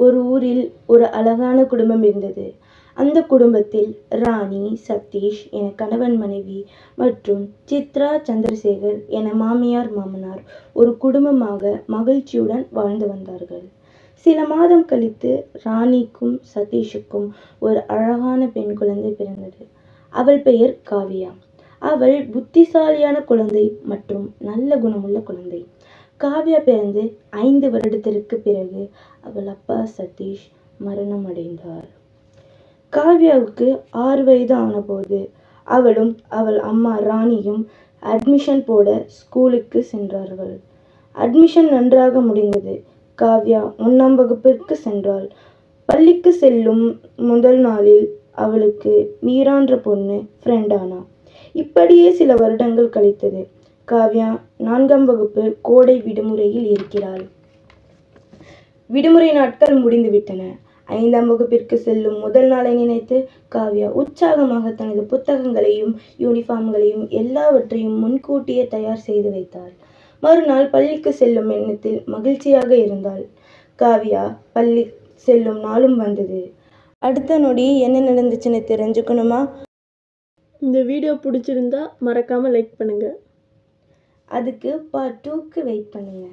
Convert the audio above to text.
ஒரு ஊரில் ஒரு அழகான குடும்பம் இருந்தது. அந்த குடும்பத்தில் ராணி, சதீஷ் என கணவன் மனைவி மற்றும் சித்ரா, சந்திரசேகர் என மாமியார் மாமனார் ஒரு குடும்பமாக மகிழ்ச்சியுடன் வாழ்ந்து வந்தார்கள். சில மாதம் கழித்து ராணிக்கும் சதீஷுக்கும் ஒரு அழகான பெண் குழந்தை பிறந்தது. அவள் பெயர் காவ்யா. அவள் புத்திசாலியான குழந்தை மற்றும் நல்ல குணமுள்ள குழந்தை. காவ்யா பிறந்து 5 வருடத்திற்கு பிறகு அவள் அப்பா சதீஷ் மரணம் அடைந்தார். காவ்யாவுக்கு 6 வயது ஆனபோது அவளும் அவள் அம்மா ராணியும் அட்மிஷன் போட ஸ்கூலுக்கு சென்றார்கள். அட்மிஷன் நன்றாக முடிந்தது. காவ்யா 1ஆம் வகுப்பிற்கு சென்றாள். பள்ளிக்கு செல்லும் முதல் நாளில் அவளுக்கு மீரான்ற பொண்ணு ஃப்ரெண்ட் ஆனா. இப்படியே சில வருடங்கள் கழித்தது. காவ்யா 4ஆம் வகுப்பு கோடை விடுமுறையில் இருக்கிறாள். விடுமுறை நாட்கள் முடிந்துவிட்டன. 5ஆம் வகுப்பிற்கு செல்லும் முதல் நாளை நினைத்து காவ்யா உற்சாகமாக தனது புத்தகங்களையும் யூனிஃபார்ம்களையும் எல்லாவற்றையும் முன்கூட்டியே தயார் செய்து வைத்தாள். மறுநாள் பள்ளிக்கு செல்லும் எண்ணத்தில் மகிழ்ச்சியாக இருந்தாள். காவ்யா பள்ளி செல்லும் நாளும் வந்தது. அடுத்த நொடி என்ன நடந்துச்சுன்னு தெரிஞ்சுக்கணுமா? இந்த வீடியோ பிடிச்சிருந்தா மறக்காமல் லைக் பண்ணுங்கள். அதுக்கு பார்ட் 2க்கு வெயிட் பண்ணுங்க.